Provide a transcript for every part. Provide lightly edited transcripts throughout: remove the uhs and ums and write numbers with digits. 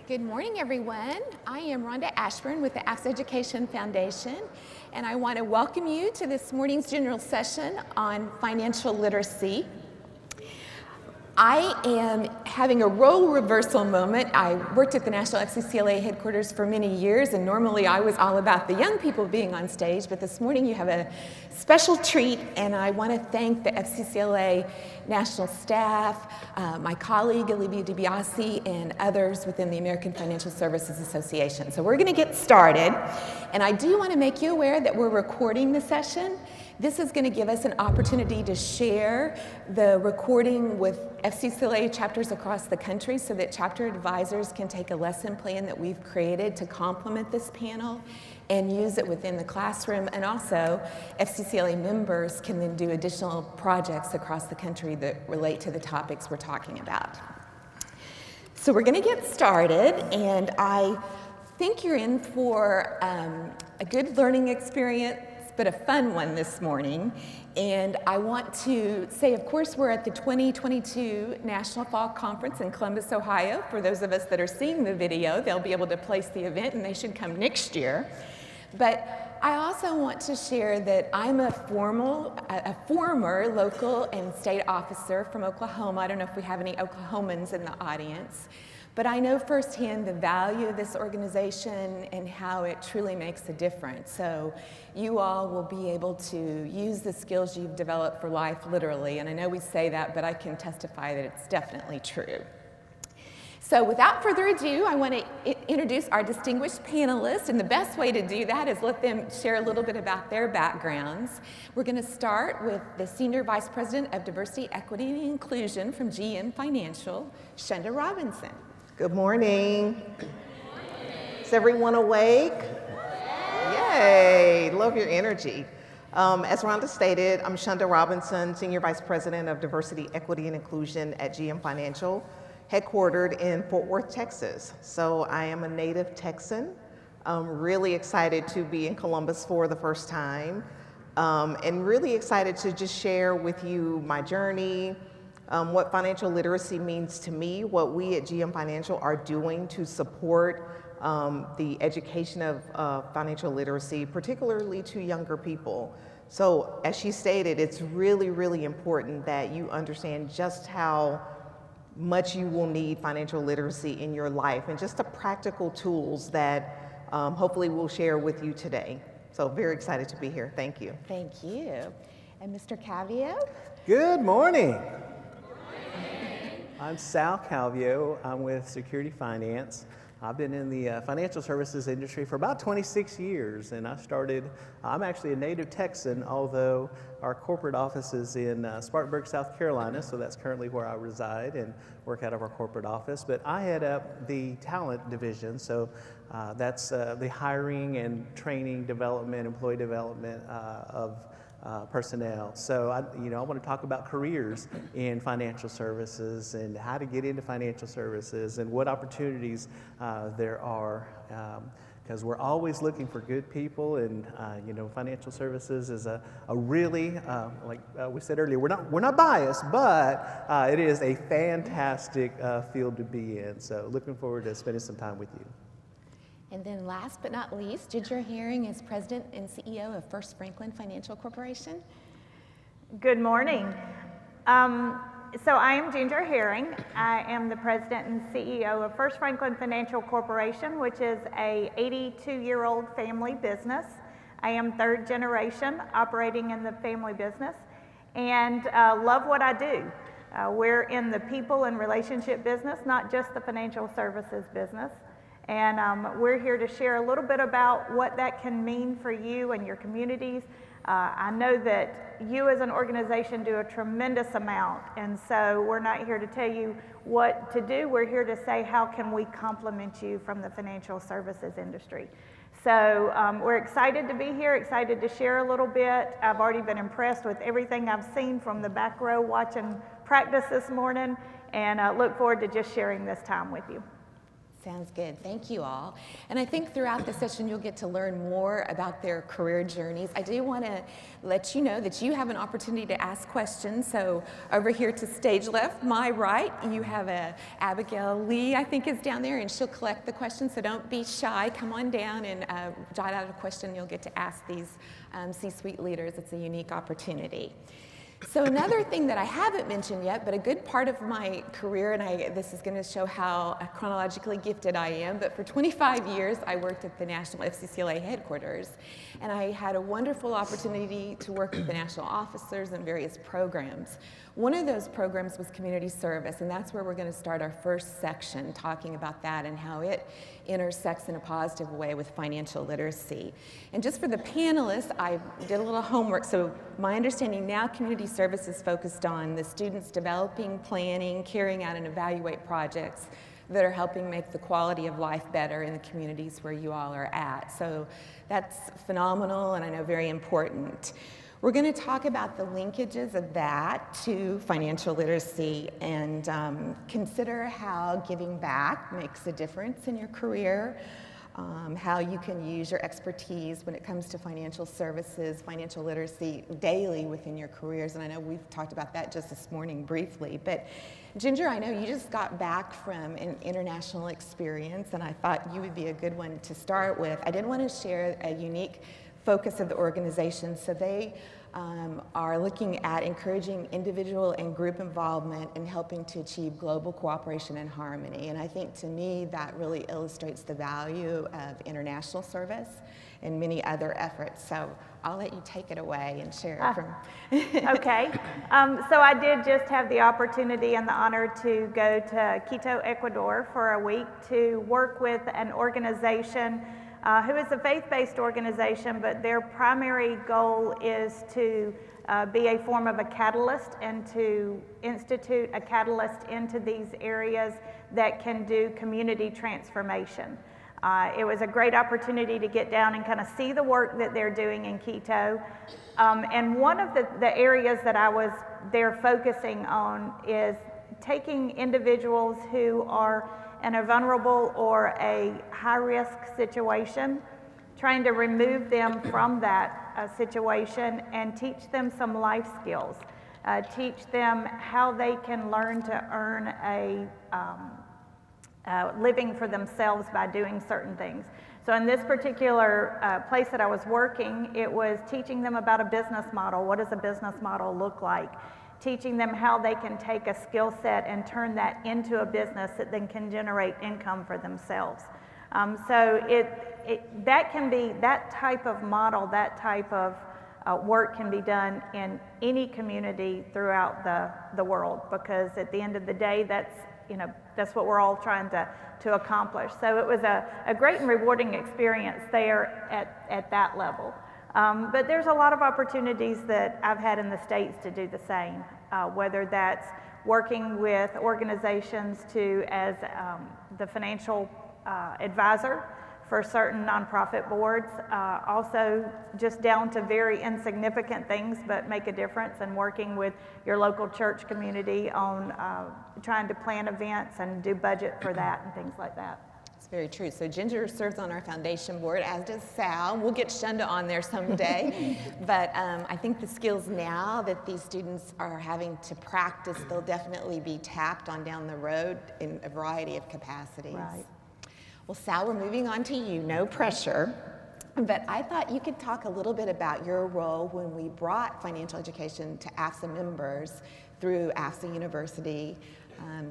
Good morning, everyone. I am Rhonda Ashburn with the AFSA Education Foundation, and I want to welcome you to this morning's general session on financial literacy. I am having a role reversal moment. I worked at the National FCCLA headquarters for many years, and normally I was all about the young people being on stage, but this morning you have a special treat, and I want to thank the FCCLA national staff, my colleague Olivia DiBiase, and others within the American Financial Services Association. So we're going to get started, and I do want to make you aware that we're recording the session. This is going to give us an opportunity to share the recording with FCCLA chapters across the country so that chapter advisors can take a lesson plan that we've created to complement this panel and use it within the classroom. And also, FCCLA members can then do additional projects across the country that relate to the topics we're talking about. So we're going to get started, and I think you're in for a good learning experience, but a fun one this morning. And I want to say, of course, we're at the 2022 National Fall Conference in Columbus, Ohio. For those of us that are seeing the video, they'll be able to place the event, and they should come next year. But I also want to share that I'm a former local and state officer from Oklahoma. I don't know if we have any Oklahomans in the audience. But I know firsthand the value of this organization and how it truly makes a difference. So you all will be able to use the skills you've developed for life literally. And I know we say that, but I can testify that it's definitely true. So without further ado, I want to introduce our distinguished panelists. And the best way to do that is let them share a little bit about their backgrounds. We're going to start with the Senior Vice President of Diversity, Equity, and Inclusion from GM Financial, Shunda Robinson. Good morning. Is everyone awake? Yay, love your energy. As Rhonda stated, I'm Shunda Robinson, Senior Vice President of Diversity, Equity, and Inclusion at GM Financial, headquartered in Fort Worth, Texas. So I am a native Texan. I'm really excited to be in Columbus for the first time, and really excited to just share with you my journey, what financial literacy means to me, what we at GM Financial are doing to support the education of financial literacy, particularly to younger people. So as she stated, it's really, really important that you understand just how much you will need financial literacy in your life and just the practical tools that hopefully we'll share with you today. So very excited to be here. Thank you. Thank you. And Mr. Cavio? Good morning. I'm Sal Calvio. I'm with Security Finance. I've been in the financial services industry for about 26 years, and I'm actually a native Texan, although our corporate office is in Spartanburg, South Carolina, so that's currently where I reside and work out of our corporate office. But I head up the talent division, so that's the hiring and training, development, employee development of personnel. So I want to talk about careers in financial services and how to get into financial services and what opportunities there are, because we're always looking for good people, and financial services is a really like we said earlier, we're not biased, but it is a fantastic field to be in. So looking forward to spending some time with you. And then last but not least, Ginger Herring is President and CEO of First Franklin Financial Corporation. Good morning. So I am Ginger Herring. I am the President and CEO of First Franklin Financial Corporation, which is a 82-year-old family business. I am third generation operating in the family business and love what I do. We're in the people and relationship business, not just the financial services business. And we're here to share a little bit about what that can mean for you and your communities. I know that you as an organization do a tremendous amount, and so we're not here to tell you what to do. We're here to say, how can we complement you from the financial services industry? So we're excited to be here, excited to share a little bit. I've already been impressed with everything I've seen from the back row watching practice this morning, and look forward to just sharing this time with you. Sounds good. Thank you all. And I think throughout the session you'll get to learn more about their career journeys. I do want to let you know that you have an opportunity to ask questions. So over here to stage left, my right, you have Abigail Lee, I think, is down there, and she'll collect the questions. So don't be shy. Come on down and jot out a question. You'll get to ask these C-suite leaders. It's a unique opportunity. So another thing that I haven't mentioned yet, but a good part of my career, and this is going to show how chronologically gifted I am, but for 25 years I worked at the National FCCLA headquarters, and I had a wonderful opportunity to work with the national officers and various programs. One of those programs was community service, and that's where we're going to start our first section, talking about that and how it intersects in a positive way with financial literacy. And just for the panelists, I did a little homework. So my understanding now, community service is focused on the students developing, planning, carrying out, and evaluate projects that are helping make the quality of life better in the communities where you all are at. So that's phenomenal, and I know very important. We're going to talk about the linkages of that to financial literacy and consider how giving back makes a difference in your career, how you can use your expertise when it comes to financial services, financial literacy daily within your careers. And I know we've talked about that just this morning briefly. But Ginger, I know you just got back from an international experience, and I thought you would be a good one to start with. I did want to share a unique focus of the organization. So they are looking at encouraging individual and group involvement in helping to achieve global cooperation and harmony. And I think to me that really illustrates the value of international service and many other efforts. So I'll let you take it away and share from. Okay. So I did just have the opportunity and the honor to go to Quito, Ecuador for a week to work with an organization who is a faith-based organization, but their primary goal is to be a form of a catalyst and to institute a catalyst into these areas that can do community transformation. It was a great opportunity to get down and kind of see the work that they're doing in Quito. And one of the areas that I was there focusing on is taking individuals who are in a vulnerable or a high-risk situation, trying to remove them from that situation and teach them some life skills, teach them how they can learn to earn a living for themselves by doing certain things. So in this particular place that I was working, it was teaching them about a business model. What does a business model look like? Teaching them how they can take a skill set and turn that into a business that then can generate income for themselves. So that can be, that type of model, that type of work can be done in any community throughout the world, because at the end of the day, that's what we're all trying to accomplish. So it was a great and rewarding experience there at that level. But there's a lot of opportunities that I've had in the States to do the same, whether that's working with organizations as the financial advisor for certain nonprofit boards, also just down to very insignificant things but make a difference, and working with your local church community on trying to plan events and do budget for that and things like that. It's very true. So Ginger serves on our foundation board, as does Sal. We'll get Shunda on there someday. But I think the skills now that these students are having to practice, they'll definitely be tapped on down the road in a variety of capacities. Right. Well, Sal, we're moving on to you. No pressure. But I thought you could talk a little bit about your role when we brought financial education to AFSA members through AFSA University.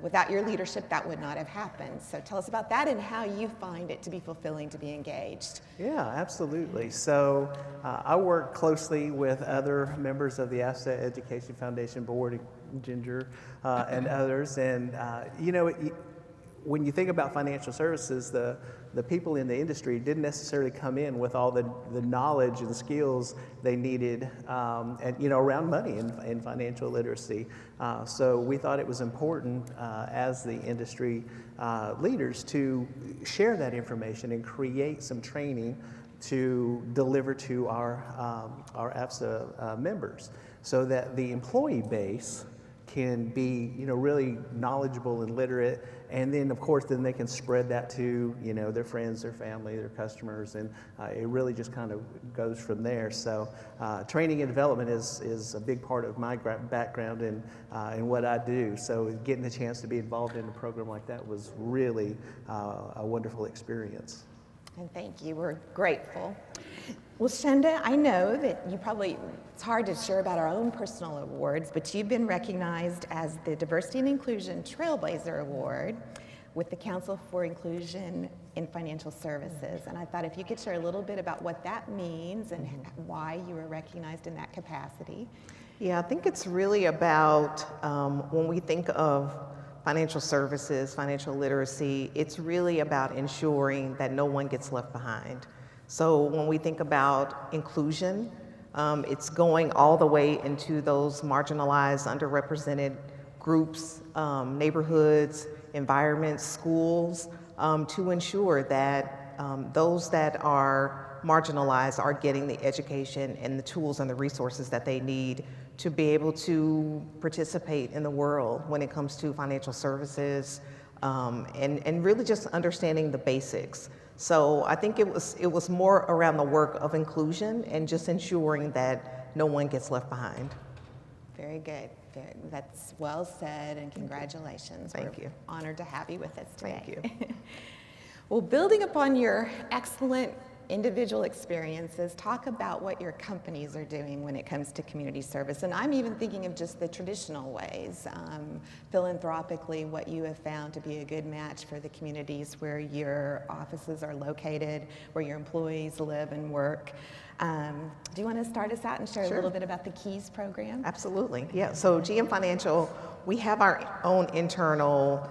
Without your leadership, that would not have happened. So tell us about that and how you find it to be fulfilling to be engaged. Yeah, absolutely. So I work closely with other members of the AFSA Education Foundation Board, Ginger, and others. And, when you think about financial services, the people in the industry didn't necessarily come in with all the knowledge and skills they needed around money and financial literacy. So we thought it was important as the industry leaders to share that information and create some training to deliver to our AFSA members so that the employee base can be, really knowledgeable and literate, and then of course then they can spread that to, their friends, their family, their customers, and it really just kind of goes from there. So training and development is a big part of my background and what I do. So getting the chance to be involved in a program like that was really a wonderful experience. And thank you, we're grateful. Well, Shunda, I know that it's hard to share about our own personal awards, but you've been recognized as the Diversity and Inclusion Trailblazer Award with the Council for Inclusion in Financial Services. And I thought if you could share a little bit about what that means and why you were recognized in that capacity. Yeah, I think it's really about when we think of financial services, financial literacy, it's really about ensuring that no one gets left behind. So when we think about inclusion, it's going all the way into those marginalized, underrepresented groups, neighborhoods, environments, schools, to ensure that those that are marginalized are getting the education and the tools and the resources that they need to be able to participate in the world when it comes to financial services, and really just understanding the basics. So I think it was more around the work of inclusion and just ensuring that no one gets left behind. Very good. That's well said, and congratulations. Thank you. We're honored to have you with us today. Thank you. Well, building upon your excellent individual experiences, talk about what your companies are doing when it comes to community service. And I'm even thinking of just the traditional ways, philanthropically, what you have found to be a good match for the communities where your offices are located, where your employees live and work. Do you want to start us out and share Sure. a little bit about the KEYS program? Absolutely, yeah. So GM Financial, we have our own internal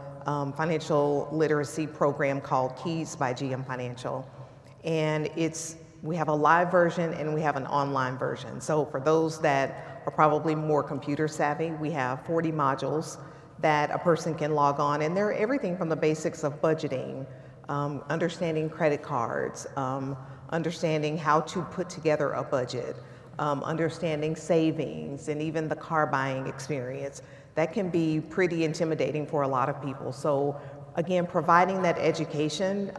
financial literacy program called KEYS by GM Financial. And we have a live version and we have an online version. So for those that are probably more computer savvy, we have 40 modules that a person can log on, and they're everything from the basics of budgeting, understanding credit cards, understanding how to put together a budget, understanding savings, and even the car buying experience. That can be pretty intimidating for a lot of people. So again, providing that education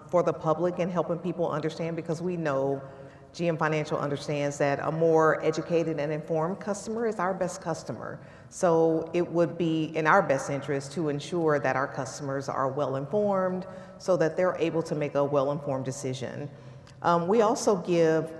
for the public and helping people understand, because we know GM Financial understands that a more educated and informed customer is our best customer. So it would be in our best interest to ensure that our customers are well informed so that they're able to make a well-informed decision. We also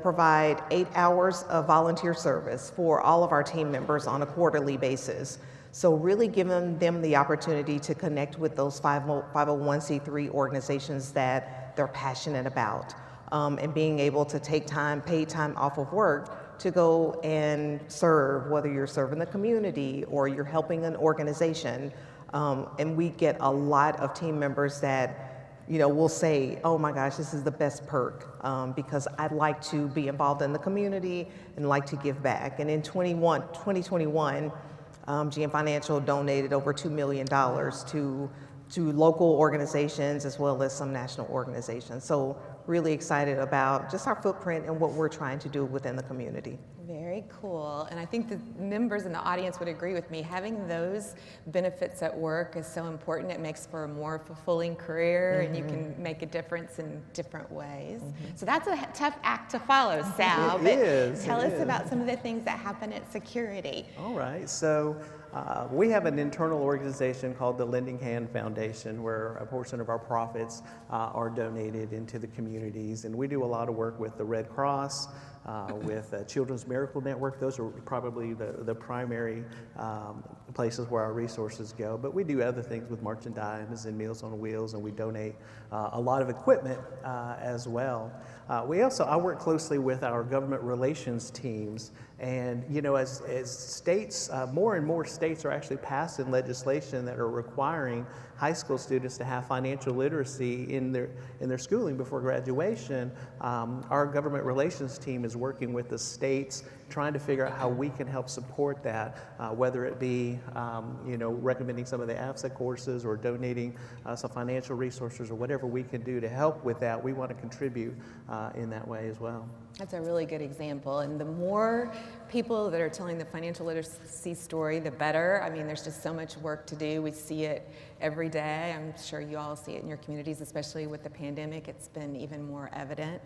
provide 8 hours of volunteer service for all of our team members on a quarterly basis. So really giving them the opportunity to connect with those 501c3 organizations that they're passionate about, and being able to take paid time off of work to go and serve, whether you're serving the community or you're helping an organization. And we get a lot of team members that will say, oh my gosh, this is the best perk, because I'd like to be involved in the community and like to give back. And in 2021, GM Financial donated over $2 million to local organizations as well as some national organizations. So really excited about just our footprint and what we're trying to do within the community. Very cool. And I think the members in the audience would agree with me. Having those benefits at work is so important. It makes for a more fulfilling career, and you can make a difference in different ways. So that's a tough act to follow, Sal. Tell us about some of the things that happen at security. All right. So we have an internal organization called the Lending Hand Foundation, where a portion of our profits are donated into the communities. And we do a lot of work with the Red Cross, with Children's Miracle Network. Those are probably the primary places where our resources go. But we do other things with March and Dimes and Meals on Wheels, and we donate a lot of equipment as well. I work closely with our government relations teams, and as states, more and more states are actually passing legislation that are requiring high school students to have financial literacy in their schooling before graduation. Our government relations team is working with the states, trying to figure out how we can help support that, whether it be be, recommending some of the AFSA courses or donating some financial resources or whatever we can do to help with that. We want to contribute in that way as well. That's a really good example. And the more people that are telling the financial literacy story, the better. I mean, there's just so much work to do. We see it every day. I'm sure you all see it in your communities, especially with the pandemic. It's been even more evident.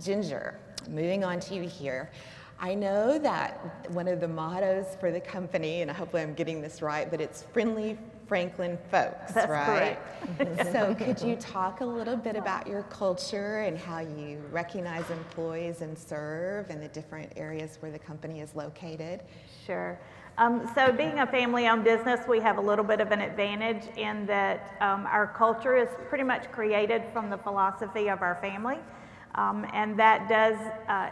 Ginger, moving on to you here. I know that one of the mottos for the company, and hopefully I'm getting this right, but it's friendly Franklin folks, That's right? correct. So could you talk a little bit about your culture and how you recognize employees and serve in the different areas where the company is located? Sure. So being a family-owned business, we have a little bit of an advantage in that our culture is pretty much created from the philosophy of our family. And that does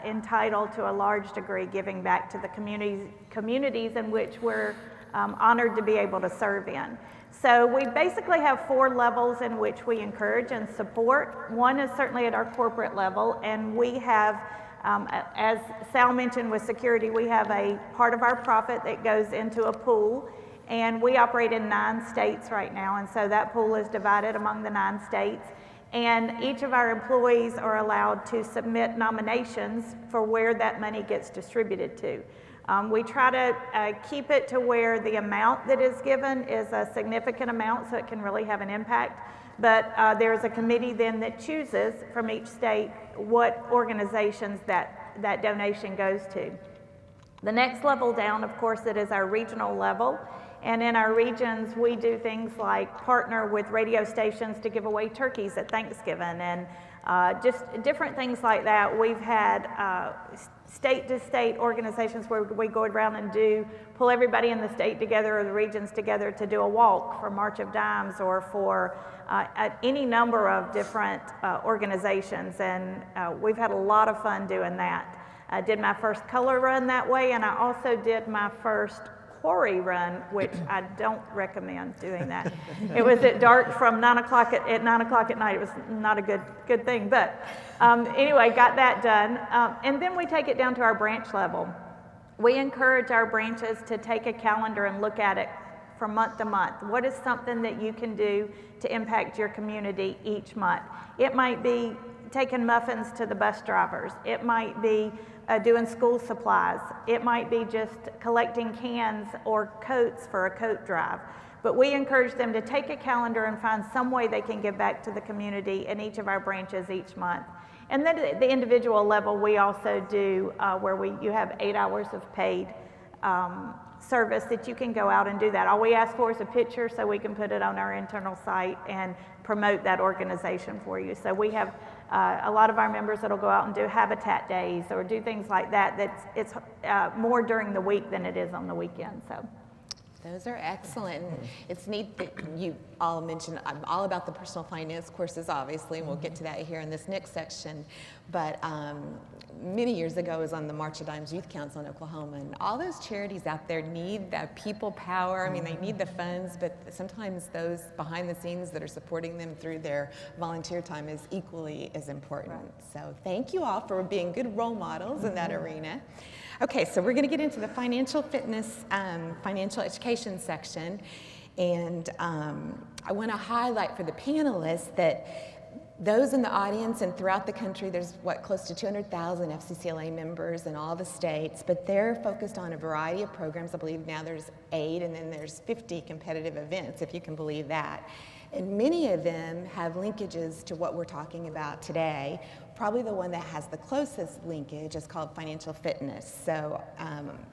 entitle to a large degree giving back to the communities in which we're honored to be able to serve in. So we basically have 4 levels in which we encourage and support. One is certainly at our corporate level, and we have, as Sal mentioned with security, we have a part of our profit that goes into a pool, and we operate in 9 states right now, and so that pool is divided among the 9 states. And each of our employees are allowed to submit nominations for where that money gets distributed to. We try to keep it to where the amount that is given is a significant amount so it can really have an impact. But there's a committee then that chooses from each state what organizations that donation goes to. The next level down, of course, it is our regional level. And in our regions, we do things like partner with radio stations to give away turkeys at Thanksgiving and just different things like that. We've had state-to-state organizations where we go around and pull everybody in the state together or the regions together to do a walk for March of Dimes or for any number of different organizations. And we've had a lot of fun doing that. I did my first color run that way, and I also did my first quarry run, which I don't recommend doing that. It was at dark from 9 o'clock at 9 o'clock at night. It was not a good thing, but anyway, got that done. And then we take it down to our branch level. We encourage our branches to take a calendar and look at it from month to month. What is something that you can do to impact your community each month? It might be taking muffins to the bus drivers. It might be doing school supplies. It might be just collecting cans or coats for a coat drive. But we encourage them to take a calendar and find some way they can give back to the community in each of our branches each month. And then at the individual level, we also do where you have 8 hours of paid service that you can go out and do that. All we ask for is a picture so we can put it on our internal site and promote that organization for you. So we have a lot of our members that'll go out and do habitat days or do things like that. It's more during the week than it is on the weekend. So those are excellent. It's neat that you all mentioned, I'm all about the personal finance courses, obviously, and we'll get to that here in this next section. But many years ago, I was on the March of Dimes Youth Council in Oklahoma, and all those charities out there need that people power. I mean, they need the funds, but sometimes those behind the scenes that are supporting them through their volunteer time is equally as important. Right. So thank you all for being good role models in that arena. Okay, so we're going to get into the financial fitness, financial education section, and I want to highlight for the panelists that those in the audience and throughout the country, there's close to 200,000 FCCLA members in all the states, but they're focused on a variety of programs. I believe now there's 8, and then there's 50 competitive events, if you can believe that. And many of them have linkages to what we're talking about today. Probably the one that has the closest linkage is called financial fitness. So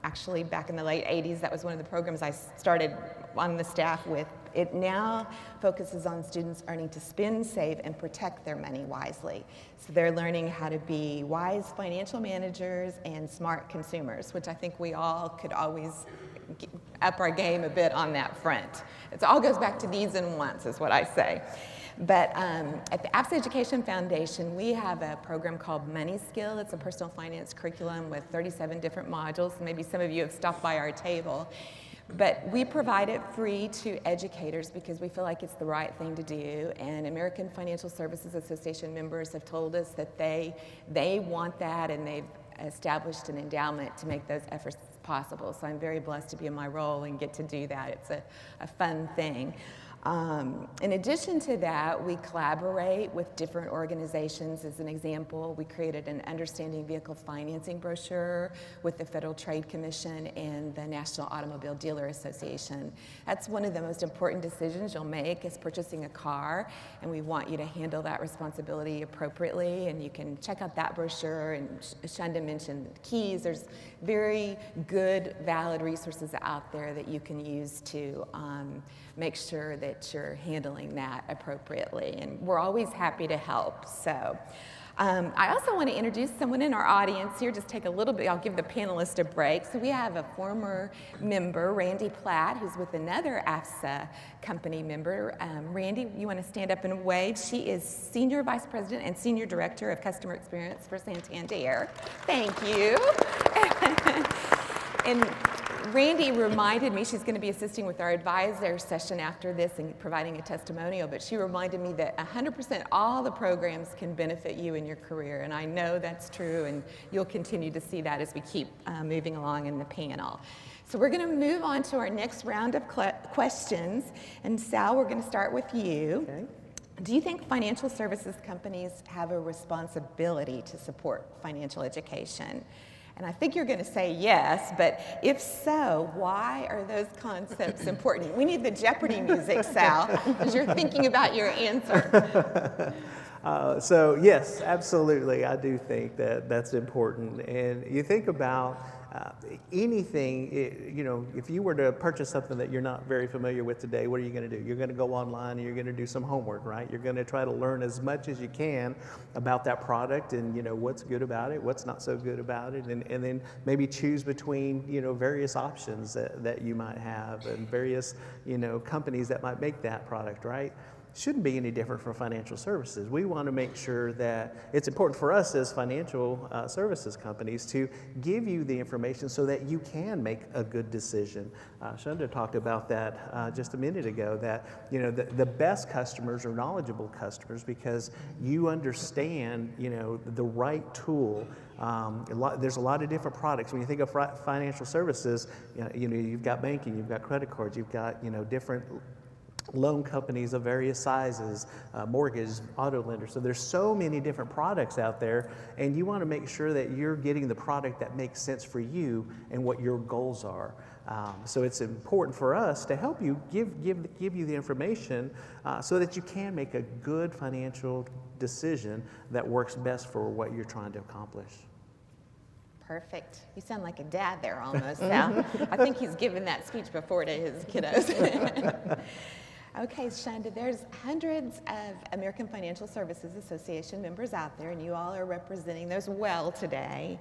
actually back in the late 80s, that was one of the programs I started on the staff with. It now focuses on students earning to spend, save, and protect their money wisely. So they're learning how to be wise financial managers and smart consumers, which I think we all could always up our game a bit on that front. It all goes back to needs and wants, is what I say. But at the AFSA Education Foundation, we have a program called Money Skill. It's a personal finance curriculum with 37 different modules. Maybe some of you have stopped by our table. But we provide it free to educators because we feel like it's the right thing to do. And American Financial Services Association members have told us that they want that, and they've established an endowment to make those efforts possible. So I'm very blessed to be in my role and get to do that. It's a fun thing. In addition to that, we collaborate with different organizations. As an example, we created an Understanding Vehicle Financing brochure with the Federal Trade Commission and the National Automobile Dealer Association. That's one of the most important decisions you'll make is purchasing a car, and we want you to handle that responsibility appropriately. And you can check out that brochure, and Shonda mentioned keys. There's very good, valid resources out there that you can use to make sure that you're handling that appropriately, and we're always happy to help. So I also want to introduce someone in our audience here. Just take a little bit, I'll give the panelists a break. So we have a former member, Randy Platt, who's with another AFSA company member. Randy, you want to stand up and wave? She is Senior Vice President and Senior Director of Customer Experience for Santander. Thank you. And Randy reminded me, she's going to be assisting with our advisor session after this and providing a testimonial, but she reminded me that 100% all the programs can benefit you in your career, and I know that's true, and you'll continue to see that as we keep moving along in the panel. So we're going to move on to our next round of questions, and Sal, we're going to start with you. Okay. Do you think financial services companies have a responsibility to support financial education? And I think you're going to say yes, but if so, why are those concepts important? We need the Jeopardy music, Sal, as you're thinking about your answer. So yes, absolutely, I do think that that's important. And you think about anything, if you were to purchase something that you're not very familiar with today, what are you going to do? You're going to go online and you're going to do some homework, right? You're going to try to learn as much as you can about that product and, what's good about it, what's not so good about it, and then maybe choose between, various options that you might have and various, companies that might make that product, right? Shouldn't be any different for financial services. We want to make sure that it's important for us as financial services companies to give you the information so that you can make a good decision. Shonda talked about that just a minute ago, that the best customers are knowledgeable customers because you understand the right tool. There's a lot of different products. When you think of financial services, you've got banking, you've got credit cards, you've got different loan companies of various sizes, mortgage, auto lenders. So there's so many different products out there, and you want to make sure that you're getting the product that makes sense for you and what your goals are. So it's important for us to help you, give you the information so that you can make a good financial decision that works best for what you're trying to accomplish. Perfect. You sound like a dad there almost, Sal. I think he's given that speech before to his kiddos. Okay, Shonda, there's hundreds of American Financial Services Association members out there, and you all are representing those well today.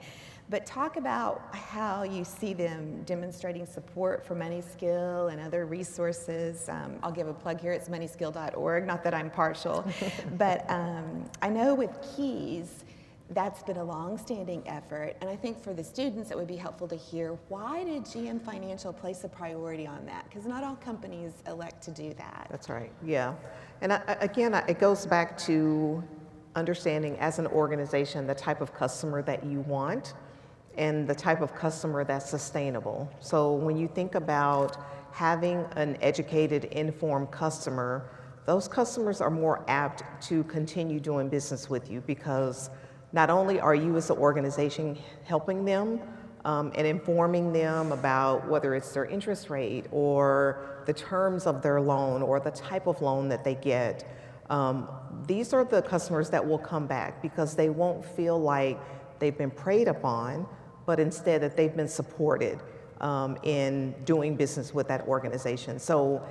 But talk about how you see them demonstrating support for MoneySkill and other resources. I'll give a plug here, it's moneyskill.org, not that I'm partial. But I know with Keys, that's been a long-standing effort, and I think for the students it would be helpful to hear, why did GM Financial place a priority on that? Because not all companies elect to do that. That's right, yeah. And it goes back to understanding as an organization the type of customer that you want and the type of customer that's sustainable. So when you think about having an educated, informed customer, those customers are more apt to continue doing business with you because not only are you as an organization helping them and informing them about whether it's their interest rate or the terms of their loan or the type of loan that they get, these are the customers that will come back because they won't feel like they've been preyed upon, but instead that they've been supported in doing business with that organization. So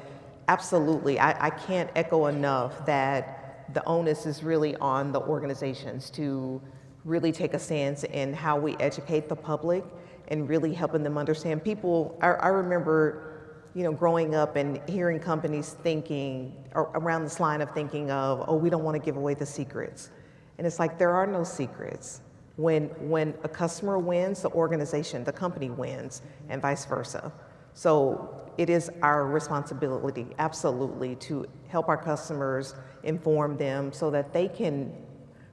absolutely, I can't echo enough that the onus is really on the organizations to really take a stance in how we educate the public and really helping them understand. People, I remember, growing up and hearing companies thinking around this line of thinking of, oh, we don't want to give away the secrets. And it's like, there are no secrets. When a customer wins, the organization, the company wins, and vice versa. So it is our responsibility, absolutely, to help our customers, inform them so that they can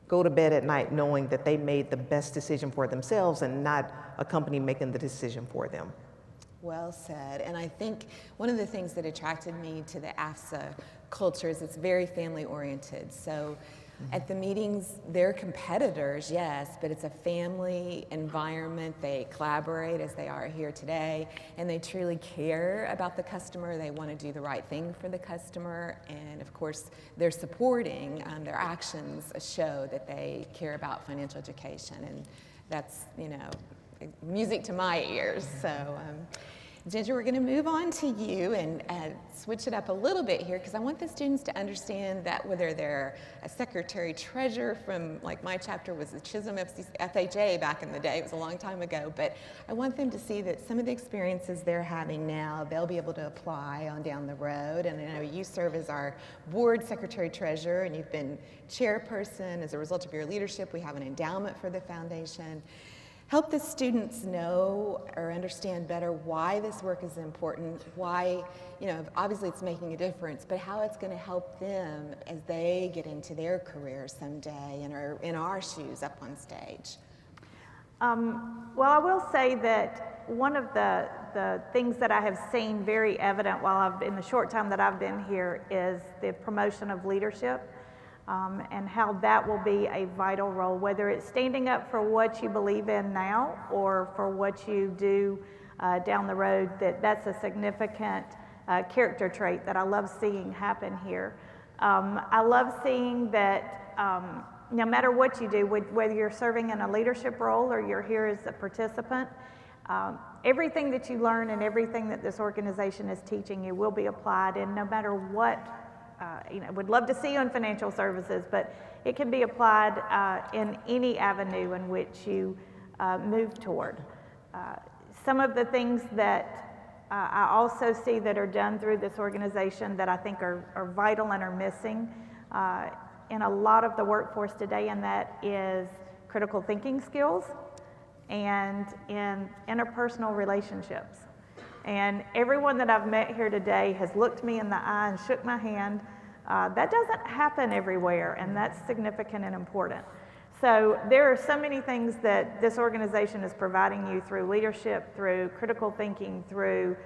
go to bed at night knowing that they made the best decision for themselves and not a company making the decision for them. Well said. And I think one of the things that attracted me to the AFSA culture is it's very family oriented. So at the meetings, they're competitors, yes, but it's a family environment. They collaborate as they are here today, and they truly care about the customer. They want to do the right thing for the customer, and of course, they're supporting, their actions show that they care about financial education, and that's, music to my ears. So, Ginger, we're going to move on to you and switch it up a little bit here because I want the students to understand that whether they're a secretary treasurer from, like my chapter was the Chisholm FHA back in the day, it was a long time ago, but I want them to see that some of the experiences they're having now, they'll be able to apply on down the road. And I know you serve as our board secretary treasurer and you've been chairperson as a result of your leadership. We have an endowment for the foundation. Help the students know or understand better why this work is important, why, obviously it's making a difference, but how it's going to help them as they get into their career someday and are in our shoes up on stage. Well, I will say that one of the things that I have seen very evident in the short time that I've been here is the promotion of leadership. And how that will be a vital role, whether it's standing up for what you believe in now or for what you do down the road, that's a significant character trait that I love seeing happen here. I love seeing that no matter what you do, whether you're serving in a leadership role or you're here as a participant, everything that you learn and everything that this organization is teaching you will be applied, and no matter what would love to see you in financial services, but it can be applied in any avenue in which you move toward. Some of the things that I also see that are done through this organization that I think are vital and are missing in a lot of the workforce today, and that is critical thinking skills and in interpersonal relationships. And everyone that I've met here today has looked me in the eye and shook my hand. That doesn't happen everywhere, and that's significant and important. So there are so many things that this organization is providing you through leadership, through critical thinking, through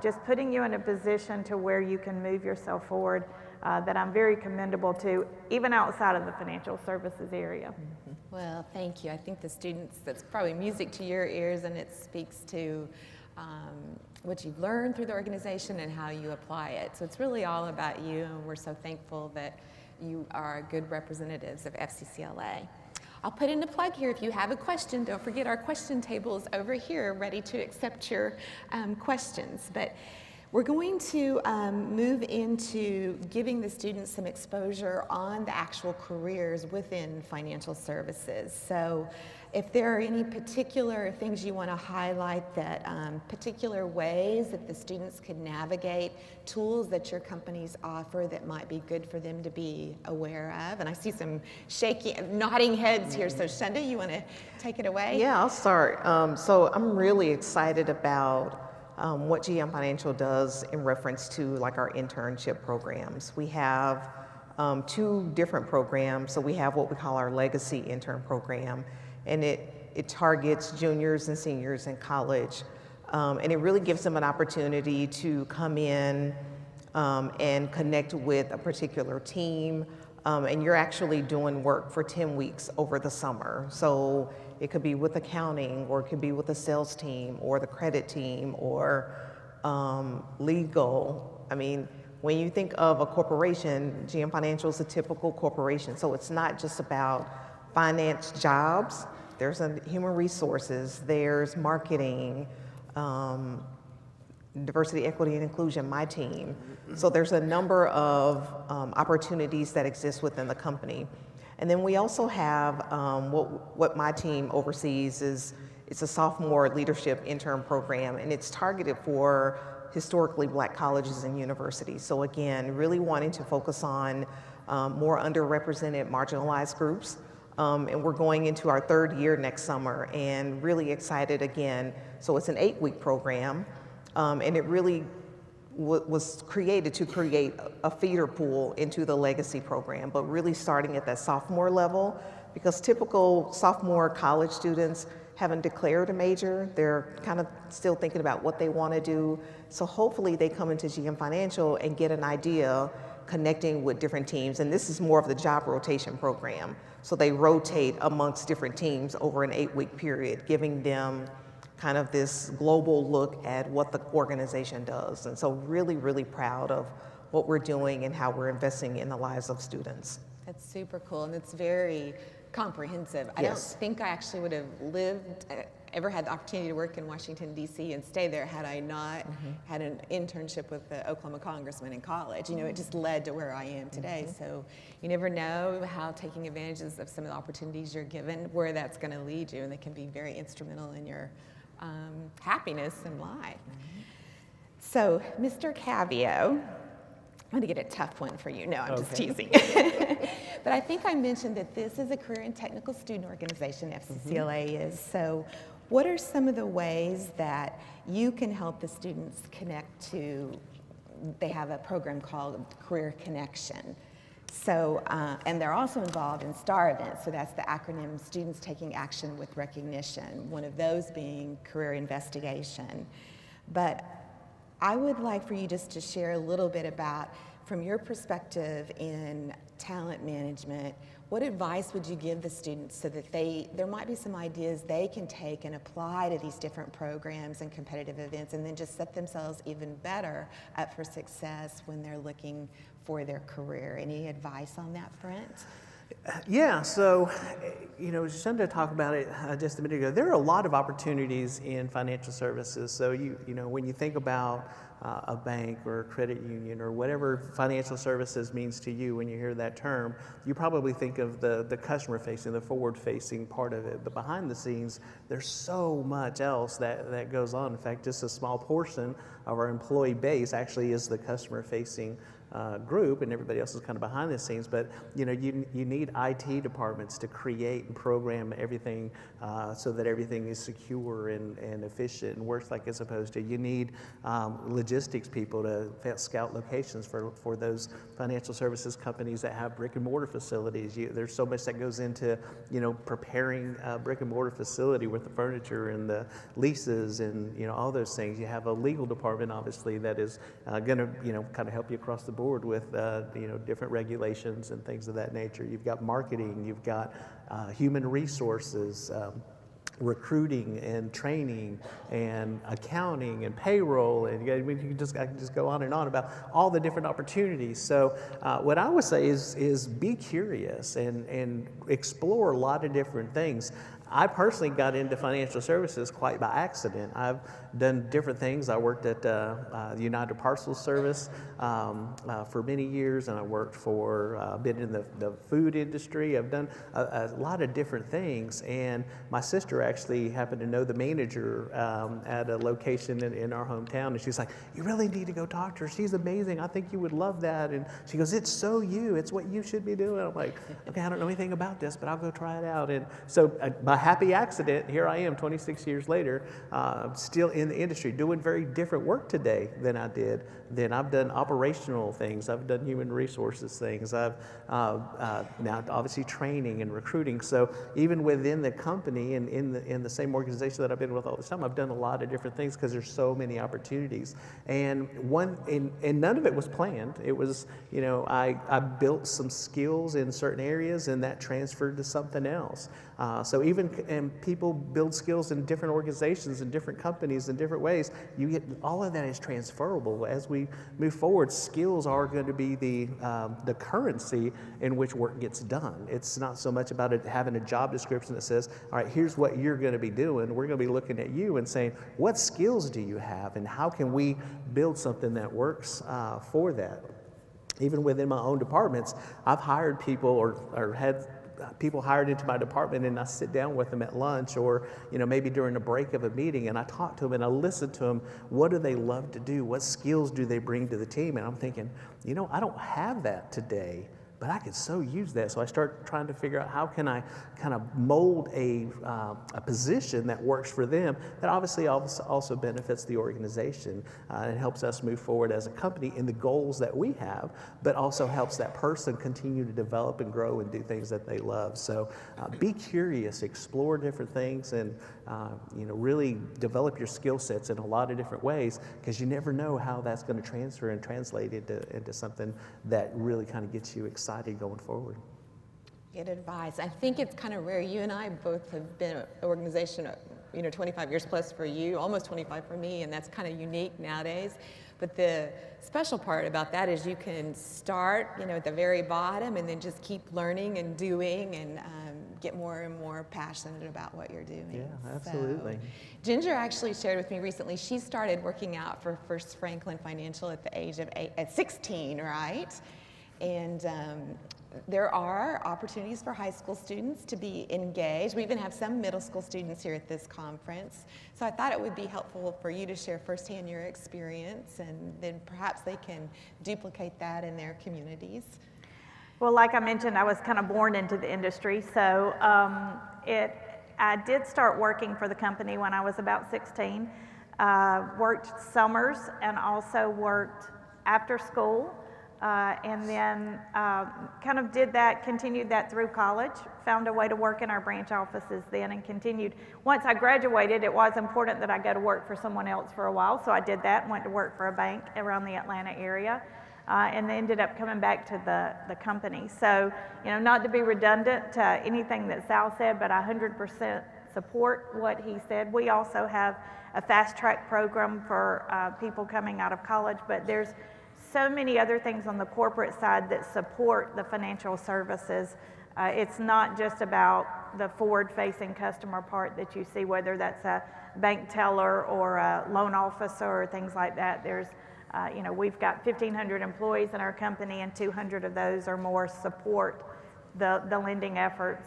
just putting you in a position to where you can move yourself forward that I'm very commendable to, even outside of the financial services area. Well, thank you. I think the students, that's probably music to your ears, and it speaks to what you've learned through the organization and how you apply it. So it's really all about you, and we're so thankful that you are good representatives of FCCLA. I'll put in a plug here. If you have a question, don't forget our question table is over here, ready to accept your questions. But we're going to move into giving the students some exposure on the actual careers within financial services. So if there are any particular things you want to highlight, that particular ways that the students could navigate, tools that your companies offer that might be good for them to be aware of. And I see some nodding heads here. So Shunda, you want to take it away? Yeah, I'll start. So I'm really excited about what GM Financial does in reference to like our internship programs. We have 2 different programs. So we have what we call our Legacy Intern Program, and it targets juniors and seniors in college. And it really gives them an opportunity to come in and connect with a particular team. And you're actually doing work for 10 weeks over the summer. So it could be with accounting, or it could be with the sales team, or the credit team, or legal. I mean, when you think of a corporation, GM Financial is a typical corporation. So it's not just about finance jobs. There's human resources, there's marketing, diversity, equity, and inclusion, my team. So there's a number of opportunities that exist within the company. And then we also have what my team oversees it's a sophomore leadership intern program, and it's targeted for historically Black colleges and universities. So again, really wanting to focus on more underrepresented, marginalized groups. And we're going into our 3rd year next summer, and really excited again. So it's an 8-week program, and it really was created to create a feeder pool into the legacy program, but really starting at that sophomore level, because typical sophomore college students haven't declared a major. They're kind of still thinking about what they want to do. So hopefully they come into GM Financial and get an idea connecting with different teams. And this is more of the job rotation program. So they rotate amongst different teams over an 8-week period, giving them kind of this global look at what the organization does. And so really, really proud of what we're doing and how we're investing in the lives of students. That's super cool, and it's very comprehensive. I don't think I actually would have ever had the opportunity to work in Washington, D.C. and stay there had I not had an internship with the Oklahoma congressman in college. You know, it just led to where I am today. So you never know how taking advantages of some of the opportunities you're given, where that's going to lead you, and they can be very instrumental in your happiness in life. So, Mr. Cavio, I'm going to get a tough one for you. No, I'm just teasing. But I think I mentioned that this is a career and technical student organization, FCCLA is. So what are some of the ways that you can help the students connect to, they have a program called Career Connection. So, and they're also involved in STAR events, so that's the acronym Students Taking Action with Recognition, one of those being career investigation. But I would like for you just to share a little bit about, from your perspective in talent management, what advice would you give the students so that there might be some ideas they can take and apply to these different programs and competitive events, and then just set themselves even better up for success when they're looking for their career? Any advice on that front? Yeah, so, you know, Shunda talked about it just a minute ago. There are a lot of opportunities in financial services. So, you know, when you think about a bank or a credit union or whatever financial services means to you when you hear that term, you probably think of the customer-facing, the forward-facing part of it. But behind the scenes, there's so much else that goes on. In fact, just a small portion of our employee base actually is the customer-facing group, and everybody else is kind of behind the scenes. But you know, you need IT departments to create and program everything so that everything is secure and efficient and works like it's supposed to. You need logistics people to scout locations for those financial services companies that have brick and mortar facilities. There's so much that goes into, you know, preparing a brick and mortar facility with the furniture and the leases and, you know, all those things. You have a legal department, obviously, that is going to, you know, kind of help you across the board with you know, different regulations and things of that nature. You've got marketing, you've got human resources, recruiting and training and accounting and payroll, and I can just go on and on about all the different opportunities. So what I would say is be curious and explore a lot of different things. I personally got into financial services quite by accident. I've done different things. I worked at the United Parcel Service for many years, and I worked for, been in the food industry. I've done a lot of different things, and my sister actually happened to know the manager at a location in our hometown, and she's like, "You really need to go talk to her. She's amazing. I think you would love that." And she goes, "It's so you. It's what you should be doing." I'm like, "Okay, I don't know anything about this, but I'll go try it out." And so by happy accident, here I am 26 years later, still in the industry, doing very different work today than I did then. I've done operational things, I've done human resources things, I've now obviously training and recruiting. So even within the company and in the same organization that I've been with all this time, I've done a lot of different things because there's so many opportunities. And none of it was planned. It was, you know, I built some skills in certain areas, and that transferred to something else. So even people build skills in different organizations and different companies in different ways. You get all of that is transferable. As we move forward, skills are going to be the currency in which work gets done. It's not so much about it having a job description that says, "All right, here's what you're going to be doing." We're going to be looking at you and saying, "What skills do you have, and how can we build something that works for that?" Even within my own departments, I've hired people or had people hired into my department, and I sit down with them at lunch or, you know, maybe during a break of a meeting, and I talk to them and I listen to them. What do they love to do? What skills do they bring to the team? And I'm thinking, you know, I don't have that today, but I could so use that. So I start trying to figure out how can I kind of mold a position that works for them that obviously also benefits the organization. It helps us move forward as a company in the goals that we have, but also helps that person continue to develop and grow and do things that they love. So be curious, explore different things, and really develop your skill sets in a lot of different ways, because you never know how that's going to transfer and translate into something that really kind of gets you excited going forward. Good advice. I think it's kind of rare. You and I both have been an organization, 25 years plus for you, almost 25 for me, and that's kind of unique nowadays. But the special part about that is you can start, at the very bottom, and then just keep learning and doing, and get more and more passionate about what you're doing. Yeah, absolutely. So, Ginger actually shared with me recently, she started working out for First Franklin Financial at the age of 16, right? And there are opportunities for high school students to be engaged. We even have some middle school students here at this conference. So I thought it would be helpful for you to share firsthand your experience, and then perhaps they can duplicate that in their communities. Well, like I mentioned, I was kind of born into the industry, so I did start working for the company when I was about 16. Worked summers and also worked after school, and then kind of continued that through college, found a way to work in our branch offices then, and continued. Once I graduated, it was important that I go to work for someone else for a while, so I did that and went to work for a bank around the Atlanta area. And they ended up coming back to the company. So, not to be redundant to anything that Sal said, but I 100% support what he said. We also have a fast track program for people coming out of college, but there's so many other things on the corporate side that support the financial services. It's not just about the forward-facing customer part that you see, whether that's a bank teller or a loan officer or things like that. There's we've got 1,500 employees in our company, and 200 of those or more support the lending efforts.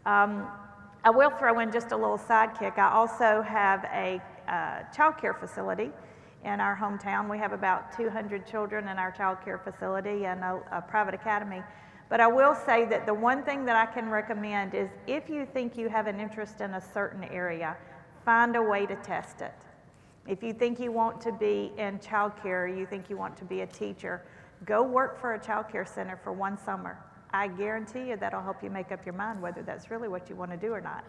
I will throw in just a little sidekick. I also have a child care facility in our hometown. We have about 200 children in our child care facility and a private academy. But I will say that the one thing that I can recommend is, if you think you have an interest in a certain area, find a way to test it. If you think you want to be in childcare, you think you want to be a teacher, go work for a childcare center for one summer. I guarantee you that'll help you make up your mind whether that's really what you want to do or not.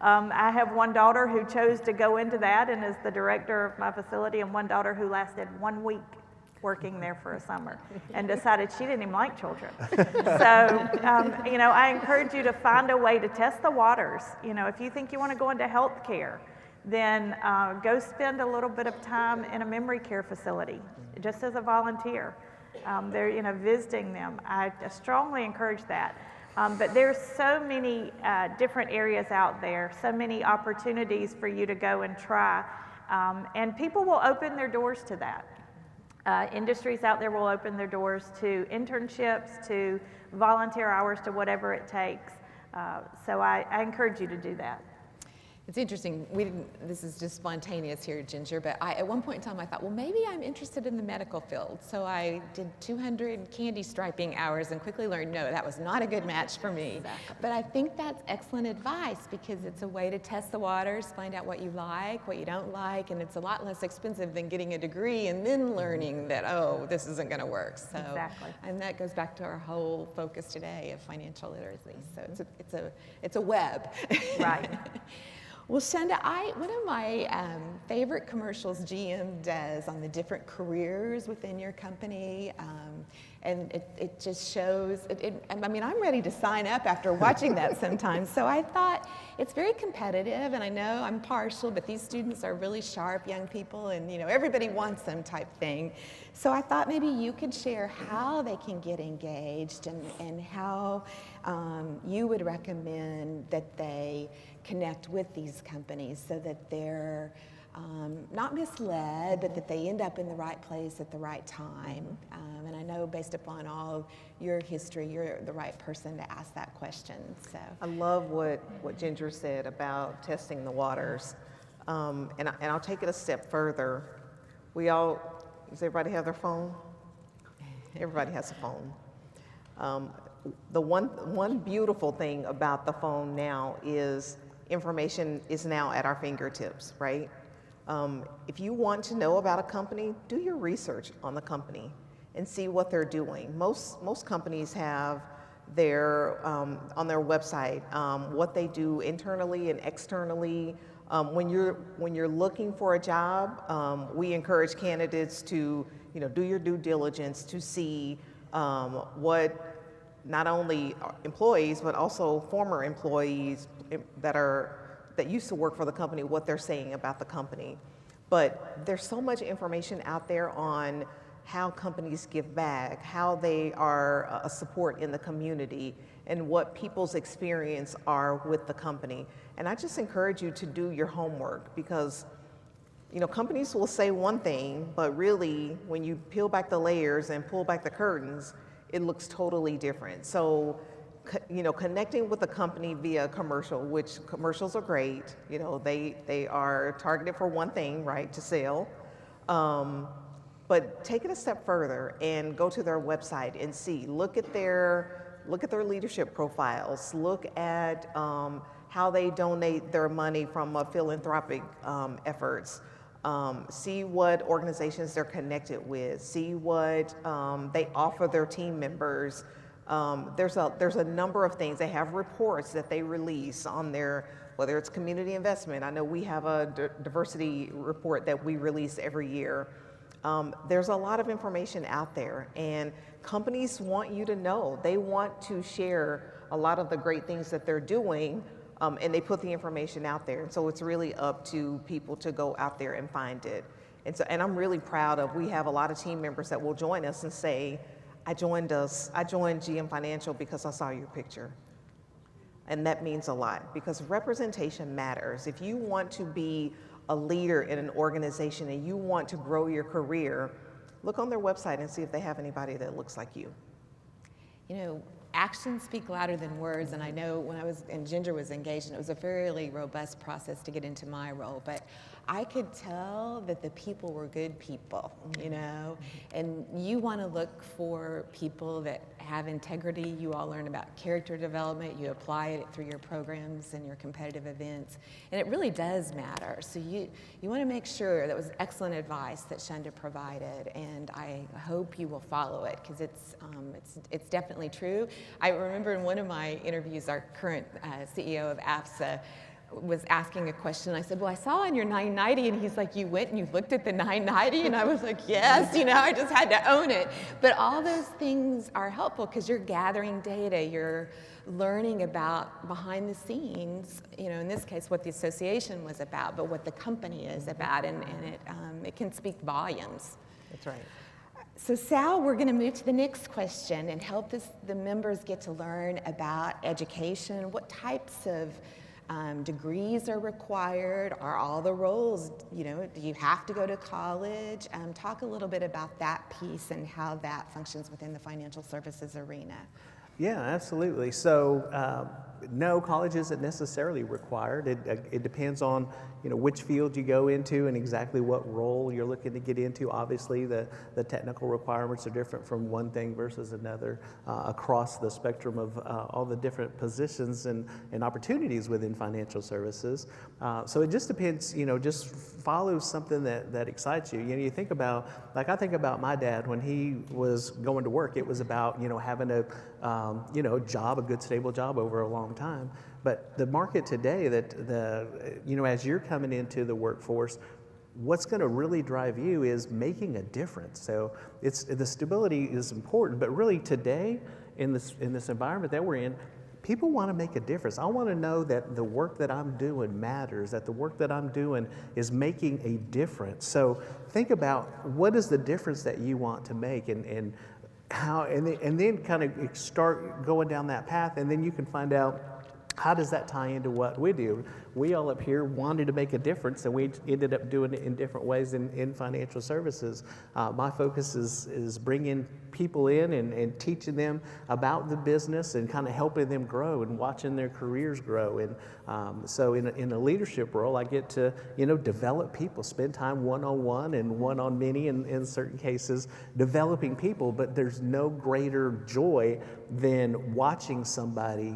I have one daughter who chose to go into that and is the director of my facility, and one daughter who lasted 1 week working there for a summer and decided she didn't even like children. So, I encourage you to find a way to test the waters. If you think you want to go into healthcare, then go spend a little bit of time in a memory care facility, just as a volunteer. They're, visiting them. I strongly encourage that. But there's so many different areas out there, so many opportunities for you to go and try. And people will open their doors to that. Industries out there will open their doors to internships, to volunteer hours, to whatever it takes. So I encourage you to do that. It's interesting, this is just spontaneous here, Ginger, but at one point in time I thought, well, maybe I'm interested in the medical field. So I did 200 candy striping hours and quickly learned, no, that was not a good match for me. Exactly. But I think that's excellent advice, because it's a way to test the waters, find out what you like, what you don't like, and it's a lot less expensive than getting a degree and then learning that, oh, this isn't gonna work. So, Exactly. And that goes back to our whole focus today of financial literacy. So it's a web. Right. Well, Shonda, one of my favorite commercials GM does on the different careers within your company, and it just shows, I'm ready to sign up after watching that sometimes. So I thought it's very competitive, and I know I'm partial, but these students are really sharp young people, and everybody wants them type thing. So I thought maybe you could share how they can get engaged, and how you would recommend that they connect with these companies so that they're not misled, but that they end up in the right place at the right time. And I know, based upon all your history, you're the right person to ask that question. So I love what Ginger said about testing the waters. And I'll take it a step further. Does everybody have their phone? Everybody has a phone. The one beautiful thing about the phone now is information is now at our fingertips, right? If you want to know about a company, do your research on the company and see what they're doing. Most companies have their on their website what they do internally and externally. When you're looking for a job, we encourage candidates to do your due diligence to see what not only employees but also former employees that used to work for the company, what they're saying about the company. But there's so much information out there on how companies give back, how they are a support in the community, and what people's experience are with the company. And I just encourage you to do your homework, because companies will say one thing, but really when you peel back the layers and pull back the curtains, it looks totally different. So connecting with the company via commercial, which commercials are great, they are targeted for one thing, right, to sell. But take it a step further and go to their website and see, look at their leadership profiles, look at how they donate their money from philanthropic efforts, see what organizations they're connected with, see what they offer their team members. There's a number of things. They have reports that they release on their, whether it's community investment. I know we have a diversity report that we release every year. There's a lot of information out there, and companies want you to know. They want to share a lot of the great things that they're doing, and they put the information out there. And so it's really up to people to go out there and find it. And I'm really proud of, we have a lot of team members that will join us and say, I joined GM Financial because I saw your picture. And that means a lot, because representation matters. If you want to be a leader in an organization and you want to grow your career, look on their website and see if they have anybody that looks like you. Actions speak louder than words, and I know when I was, and Ginger was engaged, and it was a fairly robust process to get into my role, but I could tell that the people were good people, and you want to look for people that have integrity. You all learn about character development, you apply it through your programs and your competitive events, and it really does matter. So you want to make sure, that was excellent advice that Shunda provided, and I hope you will follow it, because it's definitely true. I remember in one of my interviews, our current CEO of AFSA was asking a question. I said, well, I saw on your 990, and he's like, you went and you looked at the 990? And I was like, yes, I just had to own it. But all those things are helpful because you're gathering data, you're learning about behind the scenes, in this case, what the association was about, but what the company is about, and it can speak volumes. That's right. So Sal, we're going to move to the next question and help the members get to learn about education. What types of degrees are required? Are all the roles, do you have to go to college? Talk a little bit about that piece and how that functions within the financial services arena. Yeah, absolutely. So no, college isn't necessarily required. It depends on which field you go into and exactly what role you're looking to get into. Obviously, the technical requirements are different from one thing versus another across the spectrum of all the different positions and opportunities within financial services. So it just depends. Just follow something that excites you. You think about, I think about my dad when he was going to work. It was about having a job, a good stable job over a long time. But the market today, as you're coming into the workforce, what's going to really drive you is making a difference. So the stability is important, but really today in this environment that we're in, people want to make a difference. I want to know that the work that I'm doing matters, that the work that I'm doing is making a difference. So think about what is the difference that you want to make, and how, and then kind of start going down that path, and then you can find out how does that tie into what we do? We all up here wanted to make a difference, and we ended up doing it in different ways in financial services. My focus is bringing people in and teaching them about the business and kind of helping them grow and watching their careers grow. And so in a leadership role, I get to develop people, spend time one-on-one and one-on-many in certain cases, developing people. But there's no greater joy than watching somebody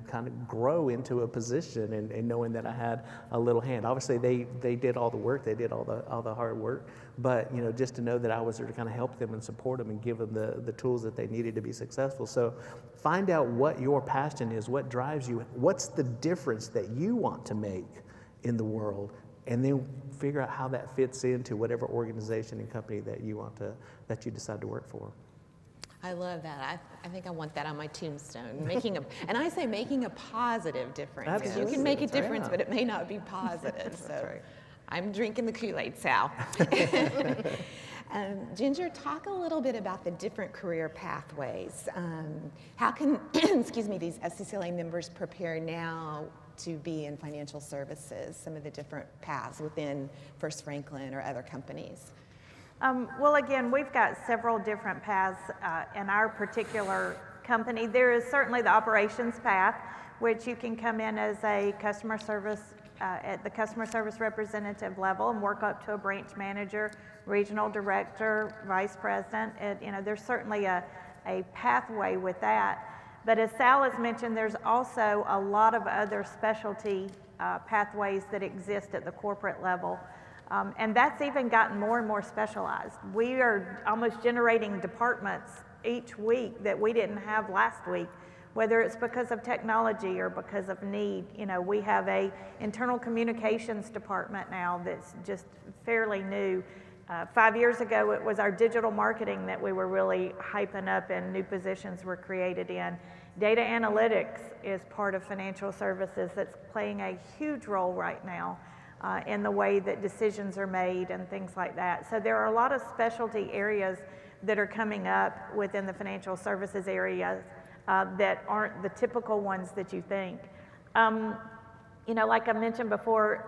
kind of grow into a position and knowing that I had a little hand. Obviously, they did all the work, they did all the hard work, but just to know that I was there to kind of help them and support them and give them the tools that they needed to be successful. So find out what your passion is, what drives you, what's the difference that you want to make in the world, and then figure out how that fits into whatever organization and company that you decide to work for. I love that. I think I want that on my tombstone. And I say making a positive difference. Because you can make a difference, but it may not be positive. So That's right. I'm drinking the Kool-Aid, Sal. Ginger, talk a little bit about the different career pathways. How can, these FCCLA members prepare now to be in financial services, some of the different paths within First Franklin or other companies? Well, again, we've got several different paths in our particular company. There is certainly the operations path, which you can come in as a customer service, at the customer service representative level and work up to a branch manager, regional director, vice president. There's certainly a pathway with that. But as Sal has mentioned, there's also a lot of other specialty pathways that exist at the corporate level. And that's even gotten more and more specialized. We are almost generating departments each week that we didn't have last week, whether it's because of technology or because of need. We have a internal communications department now that's just fairly new. 5 years ago, it was our digital marketing that we were really hyping up and new positions were created in. Data analytics is part of financial services that's playing a huge role right now. In the way that decisions are made and things like that. So there are a lot of specialty areas that are coming up within the financial services areas that aren't the typical ones that you think. Like I mentioned before,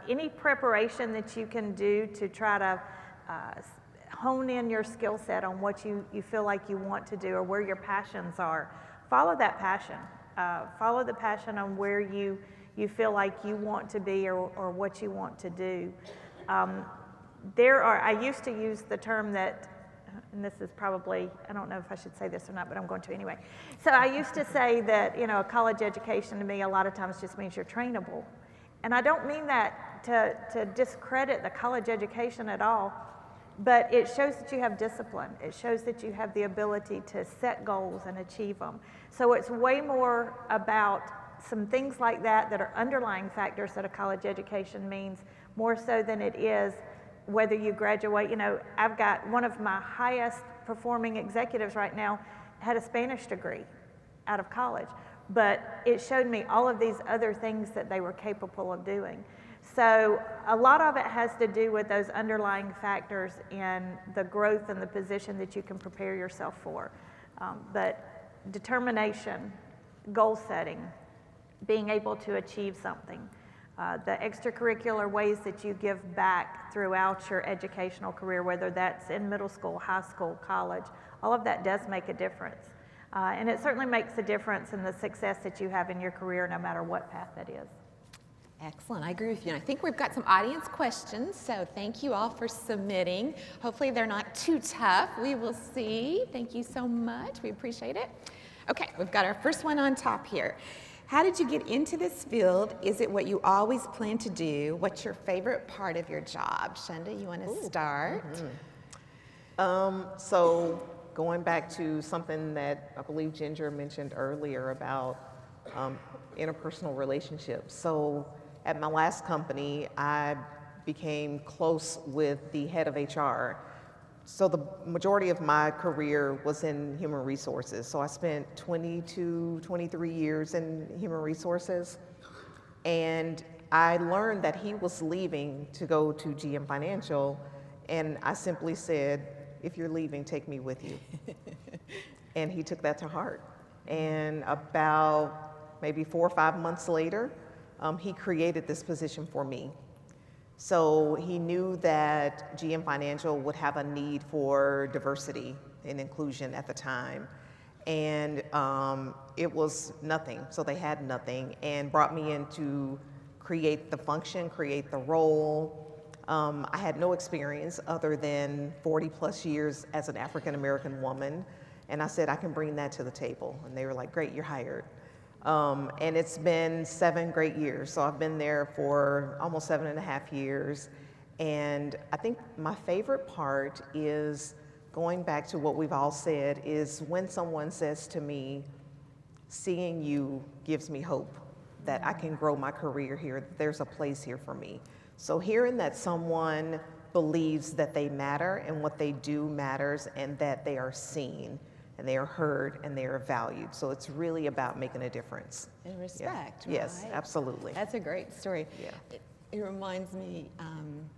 any preparation that you can do to try to hone in your skill set on what you feel like you want to do or where your passions are, follow that passion. Follow the passion on where you feel like you want to be or what you want to do. I used to use the term that, and this is probably, I don't know if I should say this or not, but I'm going to anyway. So I used to say that, a college education to me a lot of times just means you're trainable. And I don't mean that to discredit the college education at all, but it shows that you have discipline. It shows that you have the ability to set goals and achieve them. So it's way more about some things like that are underlying factors that a college education means, more so than it is whether you graduate. I've got one of my highest performing executives right now had a Spanish degree out of college, but it showed me all of these other things that they were capable of doing. So a lot of it has to do with those underlying factors in the growth and the position that you can prepare yourself for. But determination, goal setting, being able to achieve something, the extracurricular ways that you give back throughout your educational career, whether that's in middle school, high school, college, all of that does make a difference. And it certainly makes a difference in the success that you have in your career, no matter what path that is. Excellent, I agree with you. And I think we've got some audience questions, so thank you all for submitting. Hopefully they're not too tough. We will see. Thank you so much, we appreciate it. Okay, we've got our first one on top here. How did you get into this field? Is it what you always planned to do? What's your favorite part of your job? Shunda, you want to start? So going back to something that I believe Ginger mentioned earlier about interpersonal relationships. So at my last company, I became close with the head of HR. So the majority of my career was in human resources. So I spent 22, 23 years in human resources. And I learned that he was leaving to go to GM Financial. And I simply said, if you're leaving, take me with you. And he took that to heart. And about maybe 4 or 5 months later, he created this position for me. So he knew that GM Financial would have a need for diversity and inclusion at the time. And it was nothing, so they had nothing, and brought me in to create the function, create the role. I had no experience other than 40 plus years as an African American woman, and I said, I can bring that to the table. And they were like, great, you're hired. And it's been 7 great years. So I've been there for almost 7.5 years. And I think my favorite part is going back to what we've all said, is when someone says to me, seeing you gives me hope that I can grow my career here, that there's a place here for me. So hearing that someone believes that they matter and what they do matters, and that they are seen and they are heard and they are valued. So it's really about making a difference. And respect, Yeah. Yes, right? absolutely. That's a great story. Yeah. It reminds me,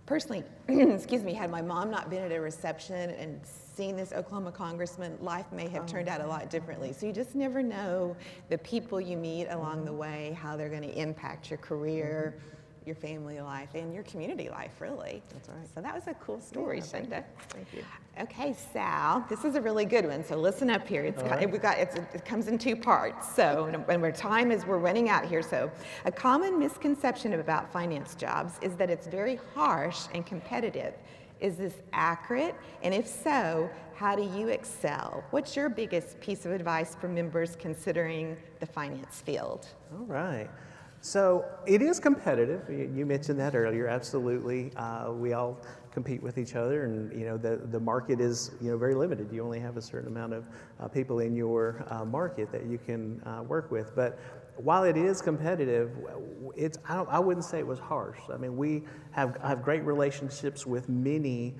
personally, excuse me, had my mom not been at a reception and seen this Oklahoma congressman, life may have turned out a lot differently. So you just never know the people you meet along the way, how they're going to impact your career, your family life, and your community life, really. That's right. So that was a cool story, Shunda. Thank you. Okay, Sal, this is a really good one. So listen up here. It comes in 2 parts. So, and we're running out here. So, a common misconception about finance jobs is that it's very harsh and competitive. Is this accurate? And if so, how do you excel? What's your biggest piece of advice for members considering the finance field? All right. So it is competitive. You mentioned that earlier. Absolutely, we all compete with each other, and the market is very limited. You only have a certain amount of people in your market that you can work with. But while it is competitive, I wouldn't say it was harsh. I mean, we have great relationships with many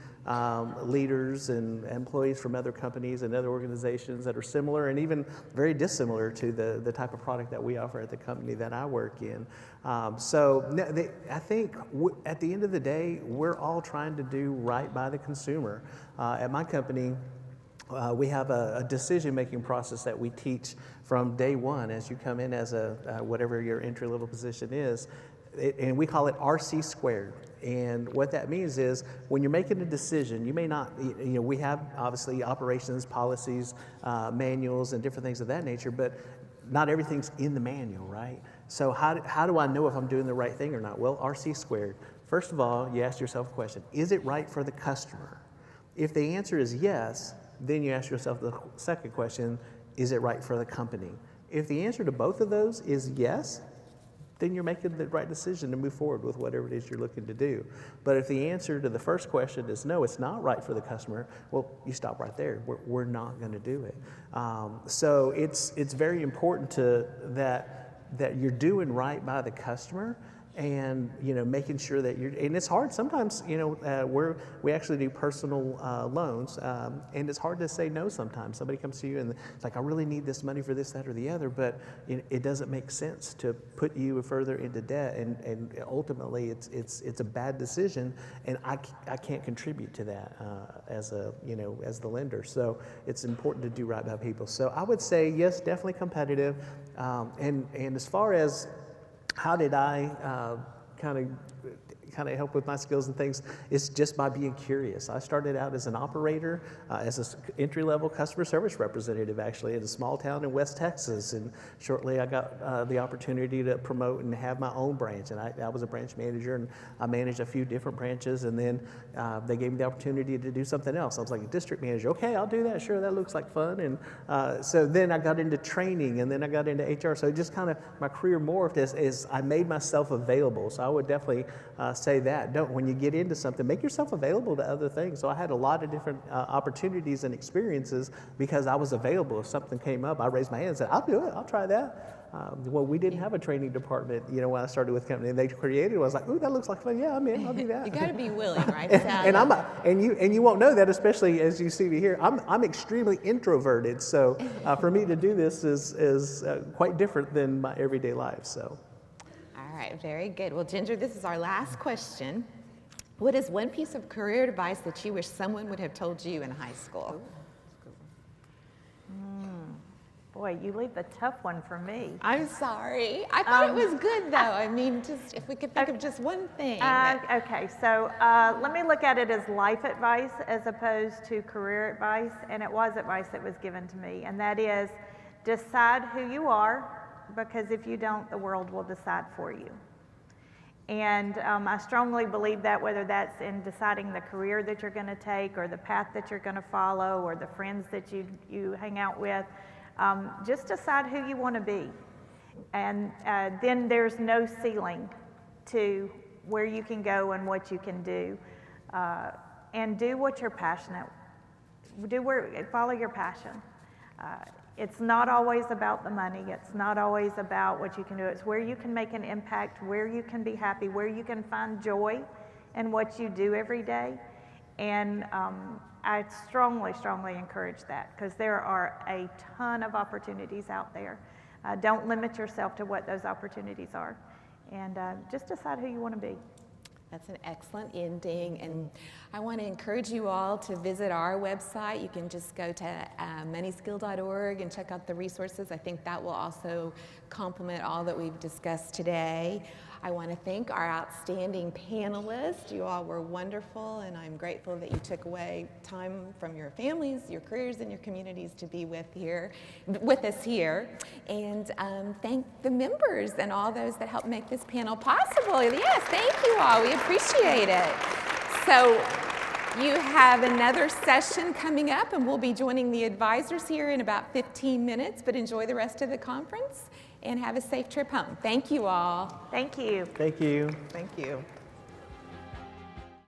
leaders and employees from other companies and other organizations that are similar and even very dissimilar to the type of product that we offer at the company that I work in. I think at the end of the day, we're all trying to do right by the consumer. At my company, we have a decision-making process that we teach from day one as you come in as whatever your entry-level position is, and we call it RC squared. And what that means is when you're making a decision, you may not, we have obviously operations, policies, manuals, and different things of that nature, but not everything's in the manual, right? So how do I know if I'm doing the right thing or not? Well, RC squared. First of all, you ask yourself a question: is it right for the customer? If the answer is yes, then you ask yourself the second question: is it right for the company? If the answer to both of those is yes, then you're making the right decision to move forward with whatever it is you're looking to do. But if the answer to the first question is no, it's not right for the customer, well, you stop right there. We're not going to do it. So it's very important that you're doing right by the customer, and making sure that and it's hard sometimes. We actually do personal loans, and it's hard to say no sometimes. Somebody comes to you and it's like, I really need this money for this, that, or the other, but it doesn't make sense to put you further into debt, and ultimately it's a bad decision, and I can't contribute to that as the lender. So it's important to do right by people. So I would say yes, definitely competitive, and as far as how did I kind of help with my skills and things? It's just by being curious. I started out as an operator, as an entry-level customer service representative, actually, in a small town in West Texas. And shortly, I got the opportunity to promote and have my own branch. And I was a branch manager, and I managed a few different branches. And then they gave me the opportunity to do something else. I was like a district manager. Okay, I'll do that. Sure, that looks like fun. And so then I got into training, and then I got into HR. So just kind of my career morphed as I made myself available. So I would definitely say that. When you get into something, make yourself available to other things. So I had a lot of different opportunities and experiences because I was available. If something came up, I raised my hand and said, I'll do it, I'll try that. Well, we didn't have a training department, when I started with the company, and they created it. I was like, ooh, that looks like fun. Yeah, I'm in, I'll do that. You got to be willing, right? and you won't know that, especially as you see me here. I'm extremely introverted, so for me to do this is quite different than my everyday life. So. All right, very good. Well, Ginger, this is our last question. What is one piece of career advice that you wish someone would have told you in high school? Boy, you leave the tough one for me. I'm sorry. I thought it was good, though. I mean, just if we could think of just one thing. Okay, so let me look at it as life advice as opposed to career advice, and it was advice that was given to me, and that is decide who you are, because if you don't, the world will decide for you. And I strongly believe that, whether that's in deciding the career that you're going to take or the path that you're going to follow or the friends that you hang out with, just decide who you want to be. And then there's no ceiling to where you can go and what you can do. And do what you're passionate. Follow your passion. It's not always about the money. It's not always about what you can do. It's where you can make an impact, where you can be happy, where you can find joy in what you do every day. And I strongly, strongly encourage that, because there are a ton of opportunities out there. Don't limit yourself to what those opportunities are. And just decide who you want to be. That's an excellent ending, and I want to encourage you all to visit our website. You can just go to moneyskill.org and check out the resources. I think that will also complement all that we've discussed today. I want to thank our outstanding panelists. You all were wonderful, and I'm grateful that you took away time from your families, your careers, and your communities to be with us here. And thank the members and all those that helped make this panel possible. Yes, thank you all. We appreciate it. So you have another session coming up, and we'll be joining the advisors here in about 15 minutes, but enjoy the rest of the conference and have a safe trip home. Thank you all. Thank you. Thank you. Thank you.